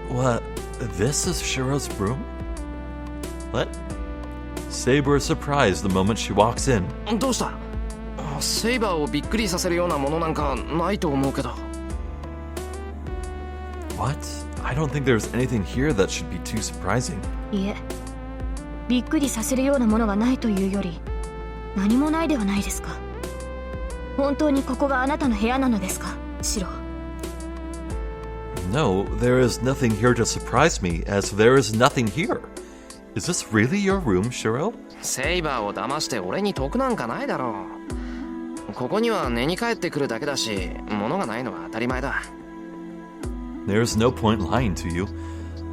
What? This is Shirou's room? What? Saber is surprised the moment she walks in. どうした？セイバーをびっくりさせるようなものなんかないと思うけど。What? I don't think there's anything here that should be too surprising. いえ、びっくりさせるようなものがないというより、何もないではないですか。本当にここがあなたの部屋なのですか、シロ。No, there is nothing here to surprise me, as there is nothing here. Is this really your room, Shirou? セイバーを騙して俺に得なんかないだろう。ここには寝に帰ってくるだけだし、物がないのは当たり前だ。There's no point lying to you.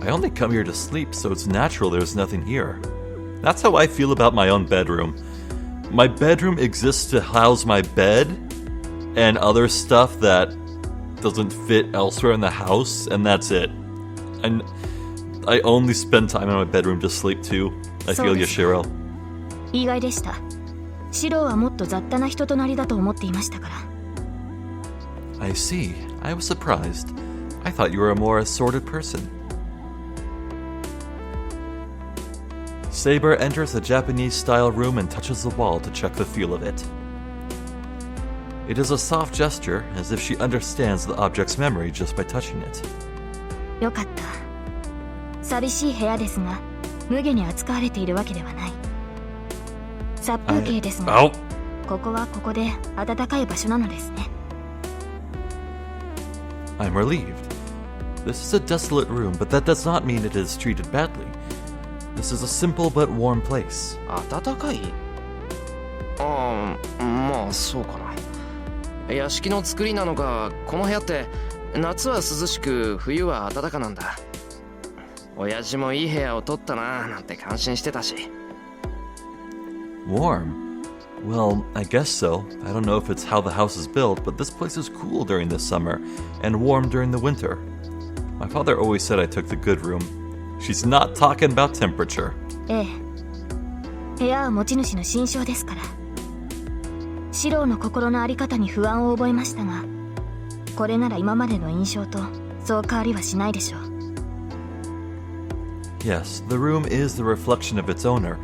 I only come here to sleep, so it's natural there's nothing here. That's how I feel about my own bedroom. My bedroom exists to house my bed and other stuff that doesn't fit elsewhere in the house, and that's it. And I only spend time in my bedroom to sleep too. I feel you, Shirou. 意外でした。シロはもっと雑多な人となりだと思っていましたから。I see. I was surprised. I thought you were a more assorted person. Saber enters the Japanese-style room and touches the wall to check the feel of it. It is a soft gesture, as if she understands the object's memory just by touching it. よかった。寂しい部屋ですが、無下に扱われているわけではない。殺風景ですが、ここはここで暖かい場所なのですね。I'm relieved. This is a desolate room, but that does not mean it is treated badly. This is a simple but warm place. 暖かい？まあそうかな。屋敷の作りなのか、この部屋って夏は涼しく冬は暖かなんだ。親父もいい部屋を取ったななんて感心してたし。Warm? Well, I guess so. I don't know if it's how the house is built, but this place is cool during the summer and warm during the winter. My father always said I took the good room. She's not talking about temperature. ええ。部屋は持ち主の心象ですから。シロの心の在り方に不安を覚えましたが、これなら今までの印象とそう変わりはしないでしょう。Yes, the room is the reflection of its owner,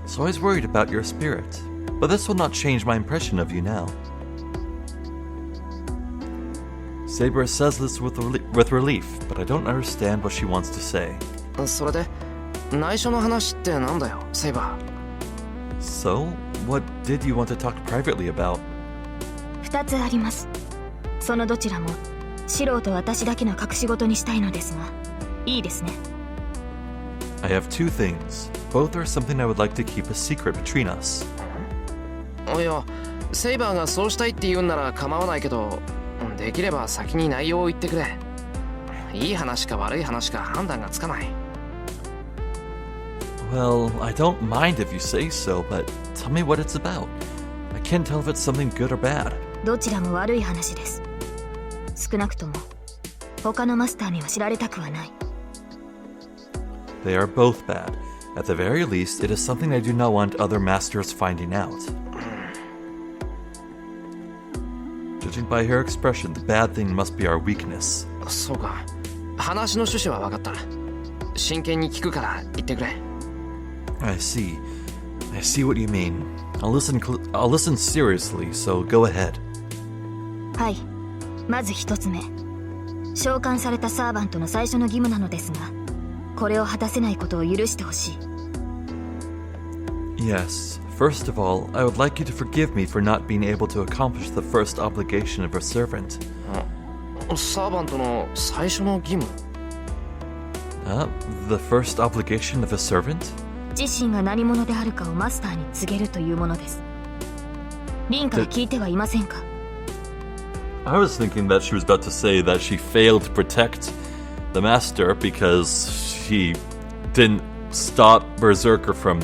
so I was worried about your spirit. But this will not change my impression of you now. Saber says this with relief, but I don't understand what she wants to say. それで、内緒の話ってなんだよ、セイバー。So, what did you want to talk privately about? 2つあります。そのどちらも、シロと私だけの隠し事にしたいのですが、いいですね。I have two things. Both are something I would like to keep a secret between us. いや、セイバーがそうしたいって言うんなら構わないけど、できれば先に内容を言ってくれ。いい話か悪い話か判断がつかない。Well, I don't mind if you say so, but tell me what it's about. I can't tell if it's something good or bad. どちらも悪い話です。少なくとも、他のマスターには知られたくはない。They are both bad. At the very least, it is something I do not want other masters finding out. Judging by her expression, the bad thing must be our weakness. そうか。話の趣旨は分かった。真剣に聞くから言ってくれ。I see. I see what you mean. I'll listen seriously, so go ahead. はい。まず一つ目。召喚されたサーバントの最初の義務なのですが、これを果たせないことを許してほしい。Yes. First of all, I would like you to forgive me for not being able to accomplish the first obligation of a servant. サーバントの最初の義務？ The first obligation of a servant? 自身が何者であるかをマスターに告げるというものです。リンから聞いてはいませんか？ I was thinking that she was about to say that she failed to protect the master because she didn't stop Berserker from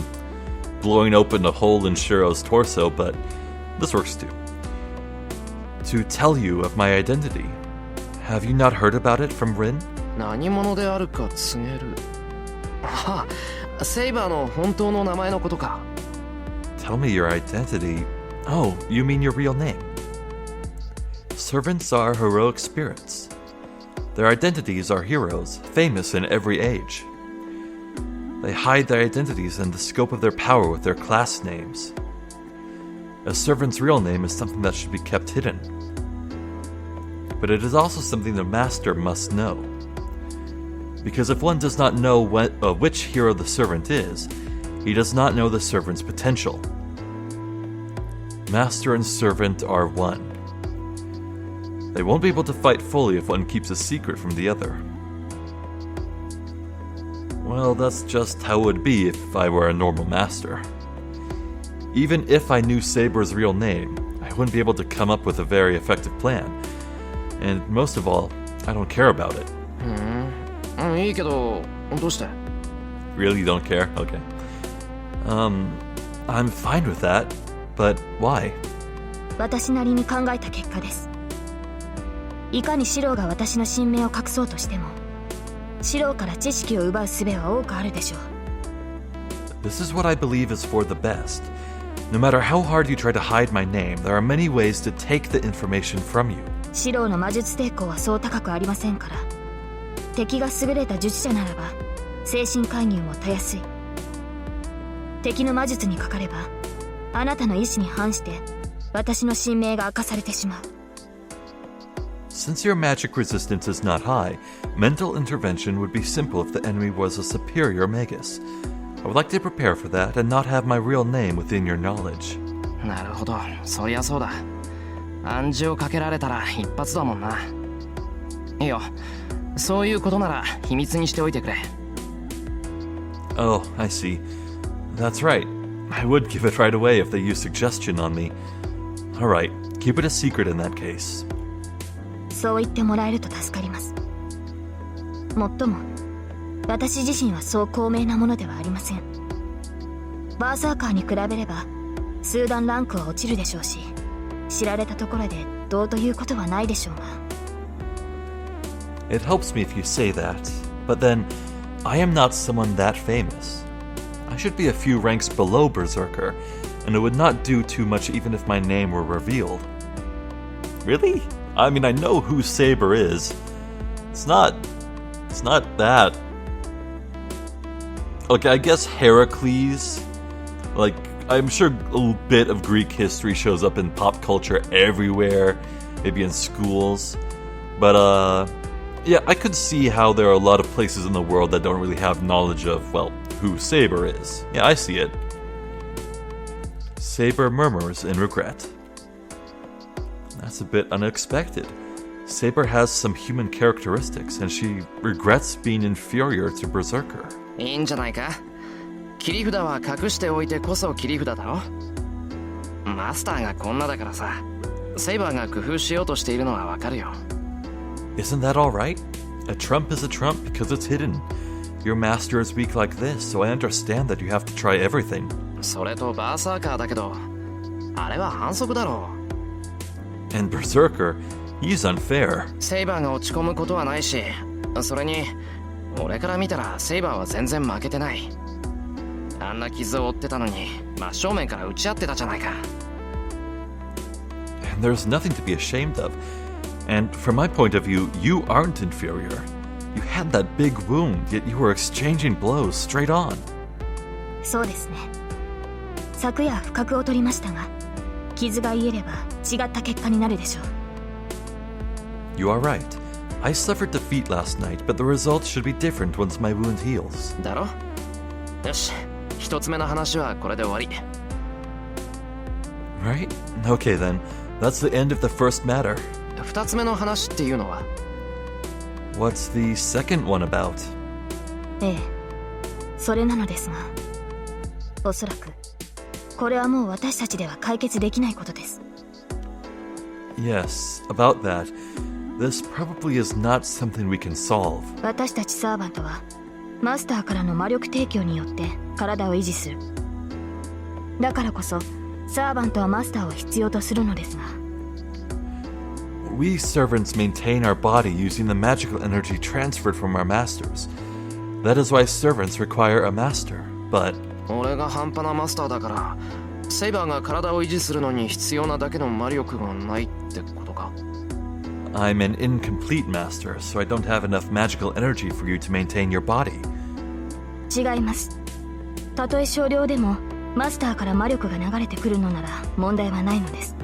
blowing open a hole in Shirou's torso, but this works too. To tell you of my identity. Have you not heard about it from Rin? 何者であるか告げる。はあ、セイバーの本当の名前のことか。Tell me your identity. Oh, you mean your real name. Servants are heroic spirits. Their identities are heroes, famous in every age. They hide their identities and the scope of their power with their class names. A servant's real name is something that should be kept hidden. But it is also something the master must know. Because if one does not know which hero the servant is, he does not know the servant's potential. Master and servant are one. They won't be able to fight fully if one keeps a secret from the other. Well, that's just how it would be if I were a normal master. Even if I knew Saber's real name, I wouldn't be able to come up with a very effective plan. And most of all, I don't care about it. いいけど、どうして? Really, you don't care? Okay. I'm fine with that, but why? 私なりに考えた結果です。いかにシロウが私の身命を隠そうとしても、シロウから知識を奪う術は多くあるでしょう。This is what I believe is for the best. No matter how hard you try to hide my name, there are many ways to take the information from you. シロウの魔術抵抗はそう高くありませんから、敵が優れた術者ならば精神介入もたやすい。敵の魔術にかかればあなたの意志に反して私の神明が明かされてしまう。Since your magic resistance is not high, mental intervention would be simple if the enemy was a superior magus. I would like to prepare for that and not have my real name within your knowledge. なるほど、そりゃそうだ。暗示をかけられたら一発だもんな。いいよ、そういうことなら秘密にしておいてくれ。Oh, I see. That's right. I would give it right away if they use suggestion on me. Alright, keep it a secret in that case. そう言ってもらえると助かります。もっとも、私自身はそう高名なものではありません。バーサーカーに比べれば、数段ランクは落ちるでしょうし、知られたところでどうということはないでしょうが。It helps me if you say that, but then, I am not someone that famous. I should be a few ranks below Berserker, and it would not do too much even if my name were revealed. Really? I mean, I know who Saber is. It's not that. Okay, I guess Heracles. Like, I'm sure a bit of Greek history shows up in pop culture everywhere, maybe in schools. But, yeah, I could see how there are a lot of places in the world that don't really have knowledge of, well, who Saber is. Yeah, I see it. Saber murmurs in regret. That's a bit unexpected. Saber has some human characteristics, and she regrets being inferior to Berserker. いいんじゃないか。切り札は隠しておいてこそ切り札だろ。マスターがこんなだからさ、セイバーが工夫しようとしているのはわかるよ。Isn't that all right? A trump is a trump because it's hidden. Your master is weak like this, so I understand that you have to try everything. それとバーサーカーだけど、あれは反則だろう。And Berserker, he's unfair. セイバーが落ち込むことはないし、それに俺から見たらセイバーは全然負けてない。あんな傷を負ってたのに真正面から打ち合ってたじゃないか。And there's nothing to be ashamed of. And from my point of view, you aren't inferior. You had that big wound, yet you were exchanging blows straight on. そうですね。昨夜不覚を取りましたが、傷が癒えれば違った結果になるでしょう。You are right. I suffered defeat last night, but the results should be different once my wound heals. だろ？よし、一つ目の話はこれで終わり。Right? Okay then. That's the end of the first matter. 二つ目の話っていうのは？ What's the second one about? ええ、それなのですが、おそらくこれはもう私たちでは解決できないことです。Yes, about that. This probably is not something we can solve. 私たちサーバントはマスターからの魔力提供によって体を維持する。だからこそサーバントはマスターを必要とするのですが。We servants maintain our body using the magical energy transferred from our masters. That is why servants require a master, but... 俺が半端なマスターだから、セイバーが体を維持するのに必要なだけの魔力がないってことか。I'm an incomplete master, so I don't have enough magical energy for you to maintain your body. 違います。たとえ少量でもマスターから魔力が流れてくるのなら問題はないのです。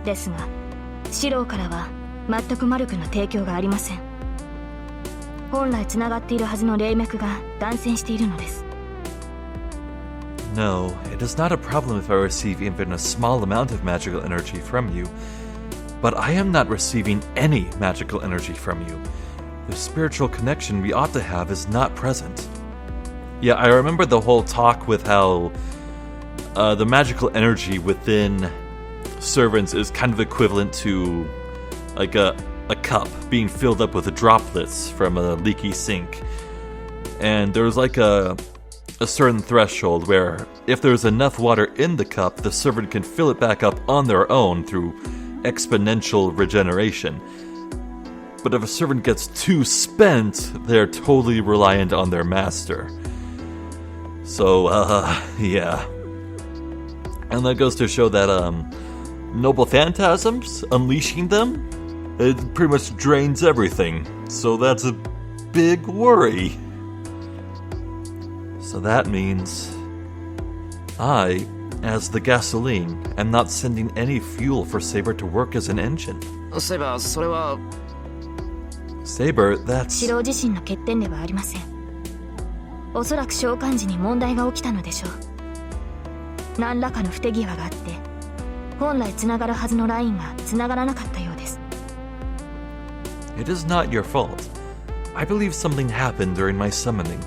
ですがシローからは全く魔力の提供がありません。本来つながっているはずの霊脈が断線しているのです。 No, it is not a problem if I receive even a small amount of magical energy from you. But I am not receiving any magical energy from you. The spiritual connection we ought to have is not present. Yeah, I remember the whole talk with how the magical energy within servants is kind of equivalent to like a cup being filled up with droplets from a leaky sink. And there's like a certain threshold where if there's enough water in the cup, the servant can fill it back up on their own through exponential regeneration. But if a servant gets too spent, they're totally reliant on their master. So, yeah. And that goes to show that, noble phantasms, unleashing them, it pretty much drains everything. So that's a big worry. So that means I, as the gasoline, am not sending any fuel for Saber to work as an engine. Saber, それは Saber, that's... シロー自身の欠点ではありません。おそらく召喚時に問題が起きたのでしょう。何らかの不手際があって本来つながるはずのラインがつながらなかったようです。 It is not your fault. I believe something happened during my summoning.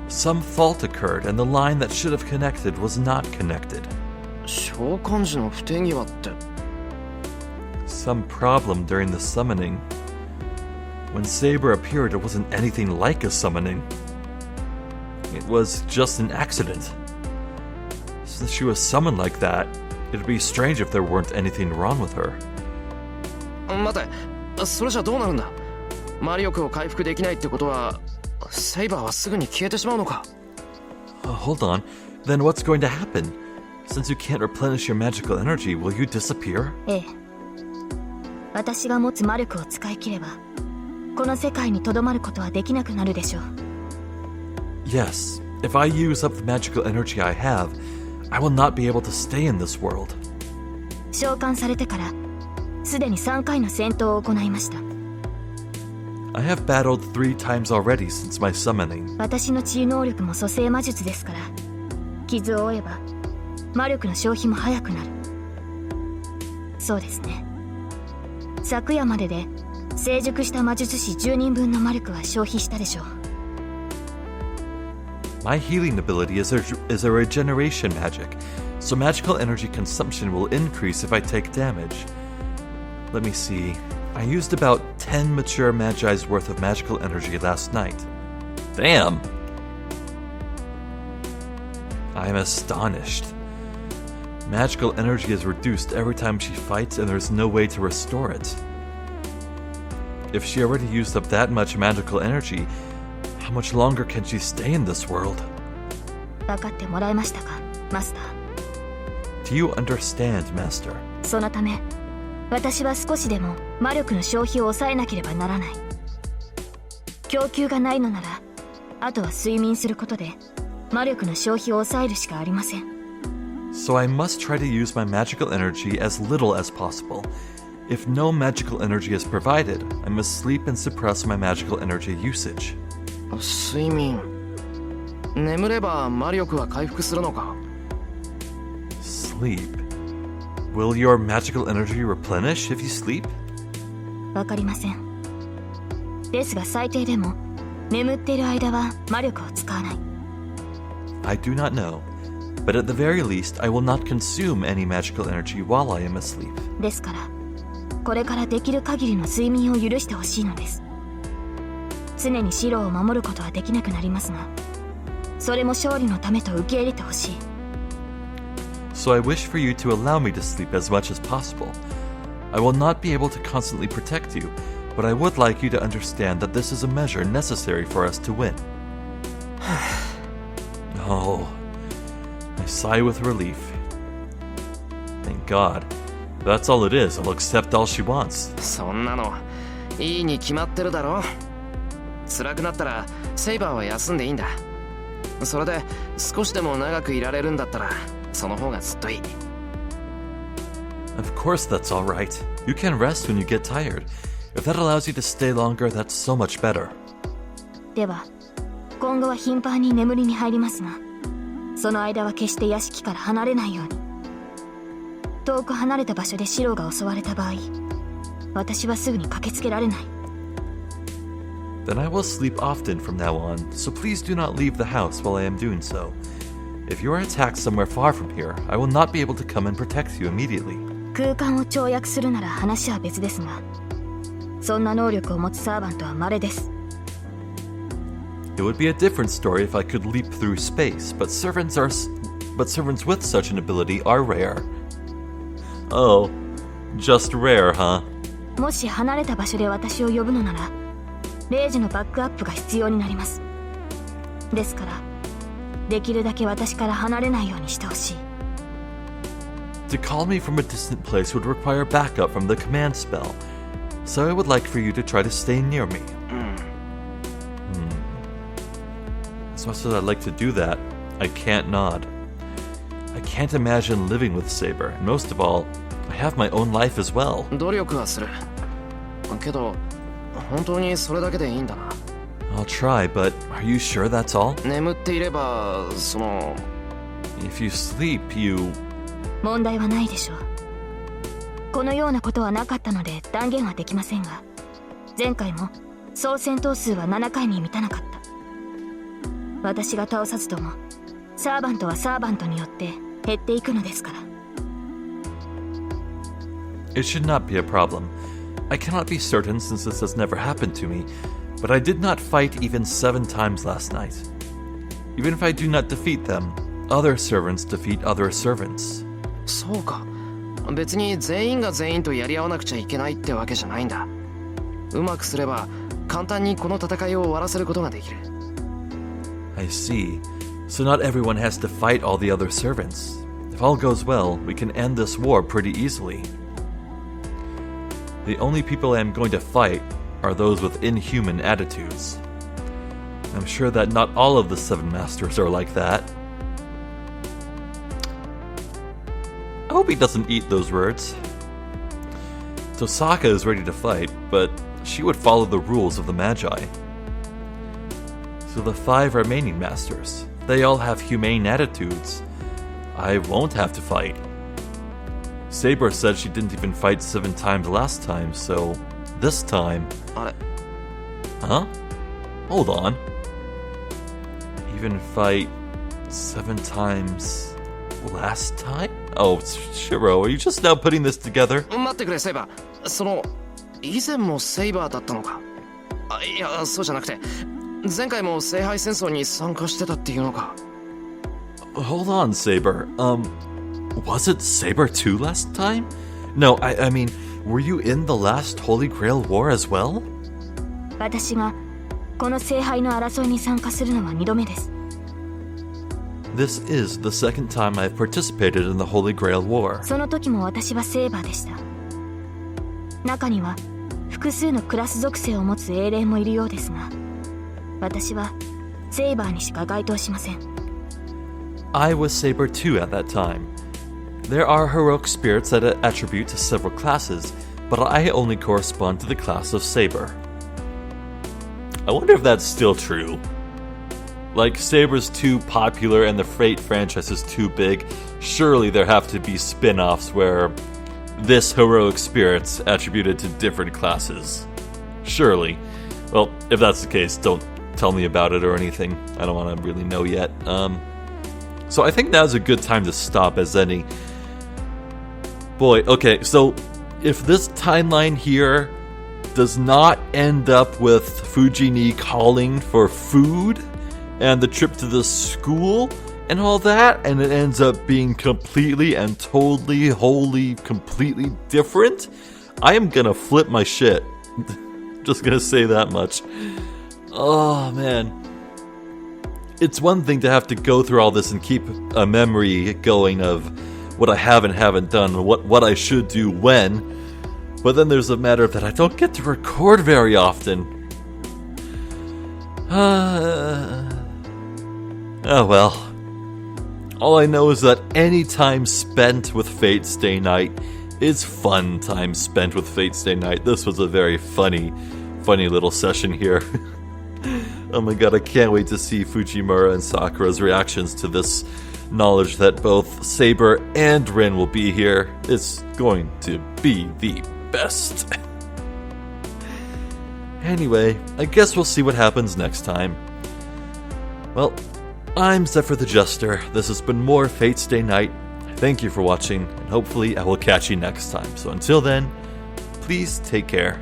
Some fault occurred and the line that should have connected was not connected. 召喚時の不手際って Some problem during the summoning. When Saber appeared, it wasn't anything like a summoning. It was just an accident. Since she was summoned like that, it'd be strange if there weren't anything wrong with her. 待て、それじゃどうなるんだ。魔力を回復できないってことはセイバーはすぐに消えてしまうのか。Hold on. Then what's going to happen? Since you can't replenish your magical energy, will you disappear? ええ。私が持つ魔力を使い切ればこの世界に留まることはできなくなるでしょう。 Yes. If I use up the magical energy I have, I will not be able to stay in this world. 召喚されてからすでに3回の戦闘を行いました。 I have battled 3 times already since my summoning. 私の治癒能力も蘇生魔術ですから傷を負えば魔力の消費も早くなる。そうですね。昨夜までで成熟した魔術師10人分の魔力は消費したでしょう。 My healing ability is a regeneration magic, so magical energy consumption will increase if I take damage. Let me see. I used about 10 mature magi's worth of magical energy last night. Damn! I am astonished. Magical energy is reduced every time she fights and there's no way to restore it. If she already used up that much magical energy, how much longer can she stay in this world? 分かってもらえましたか、マスター。 Do you understand, Master? そのため私は少しでも魔力の消費を抑えなければならない。供給がないのならあとは睡眠することで魔力の消費を抑えるしかありません。 So I must try to use my magical energy as little as possible. If no magical energy is provided, I must sleep and suppress my magical energy usage. 睡眠。眠れば魔力は回復するのか。 Sleep? Will your magical energy replenish if you sleep? わかりません。ですが最低でも眠っている間は魔力を使わない。 I do not know, but at the very least, I will not consume any magical energy while I am asleep. ですからこれからできる限りの睡眠を許してほしいのです。常にシローを守ることはできなくなりますがそれも勝利のためと受け入れてほしい。 So I wish for you to allow me to sleep as much as possible. I will not be able to constantly protect you, but I would like you to understand that this is a measure necessary for us to win. Oh, I sigh with relief. Thank God. That's all it is. I'll accept all she wants. そんなのいいに決まってるだろ。辛くなったらセイバーは休んでいいんだ。それで少しでも長くいられるんだったらその方がずっといい。 Of course that's alright. You can rest when you get tired. If that allows you to stay longer, that's so much better. では今後は頻繁に眠りに入りますが、その間は決して屋敷から離れないように。遠く離れた場所でシロが襲われた場合、私はすぐに駆けつけられない。 Then I will sleep often from now on, so please do not leave the house while I am doing so. If you are attacked somewhere far from here, I will not be able to come and protect you immediately. 空間を跳躍するなら話は別ですが、そんな能力を持つサーバントは稀です。 It would be a different story if I could leap through space, but servants with such an ability are rare. Oh, just rare, huh? もし離れた場所で私を呼ぶのなら、0時のバックアップが必要になります。ですから、できるだけ私から離れないようにしてほしい。 To call me from a distant place would require backup from the command spell, so I would like for you to try to stay near me. As much as I'd like to do that, I can't nod. I can't imagine living with Saber, and most of all, I have my own life as well. 努力はするけど本当にそれだけでいいんだな。 I'll try, but are you sure that's all? 眠っていればその If you sleep, you... 問題はないでしょう。このようなことはなかったので断言はできませんが、前回も総戦闘数は7回に満たなかった。私が倒さずともサーバントはサーバントによって減っていくのですから。 It should not be a problem. I cannot be certain since this has never happened to me, but I did not fight even 7 times last night. Even if I do not defeat them, other servants defeat other servants. そうか、別に全員が全員とやり合わなくちゃいけないってわけじゃないんだ。うまくすれば簡単にこの戦いを終わらせることができる。 I see. So not everyone has to fight all the other servants. If all goes well, we can end this war pretty easily. The only people I am going to fight are those with inhuman attitudes. I'm sure that not all of the 7 masters are like that. I hope he doesn't eat those words. Tosaka is ready to fight, but she would follow the rules of the Magi. So the 5 remaining masters, they all have humane attitudes. I won't have to fight. Saber said she didn't even fight 7 times last time, so this time... あれ Huh? Hold on. Even fight 7 times last time? Oh, Shirou, are you just now putting this together? 待ってくれセイバー。その以前もセイバーだったのか。いやそうじゃなくて前回も聖杯戦争に参加してたっていうのか。 Hold on, Saber. Was it Saber too last time? No, I mean, were you in the last Holy Grail War as well? 私がこの聖杯の争いに参加するのは2度目です。 This is the second time I've participated in the Holy Grail War. その時も私はセーバーでした。中には複数のクラス属性を持つ英霊もいるようですが、私はセイバーにしか該当しません。 I was Saber too at that time. There are heroic spirits that attribute to several classes, but I only correspond to the class of Saber. I wonder if that's still true. Like, Saber's too popular and the Fate franchise is too big. Surely there have to be spin-offs where this heroic spirit's attributed to different classes. Surely. Well, if that's the case, don't tell me about it or anything. I don't want to really know yet. So I think now's a good time to stop as any... Boy, okay, so if this timeline here does not end up with Fujini calling for food and the trip to the school and all that, and it ends up being completely and totally, wholly, completely different, I am gonna flip my shit. Just gonna say that much. Oh, man. It's one thing to have to go through all this and keep a memory going of what I have and haven't done, what I should do when, but then there's a matter that I don't get to record very often. Oh well. All I know is that any time spent with Fate Stay Night is fun time spent with Fate Stay Night. This was a very funny little session here. Oh my god, I can't wait to see Fujimura and Sakura's reactions to this knowledge that both Saber and Rin will be here. It's going to be the best. Anyway, I guess we'll see what happens next time. Well, I'm Zephyr the Jester. This has been more Fate Stay Night. Thank you for watching, and hopefully I will catch you next time. So until then, please take care.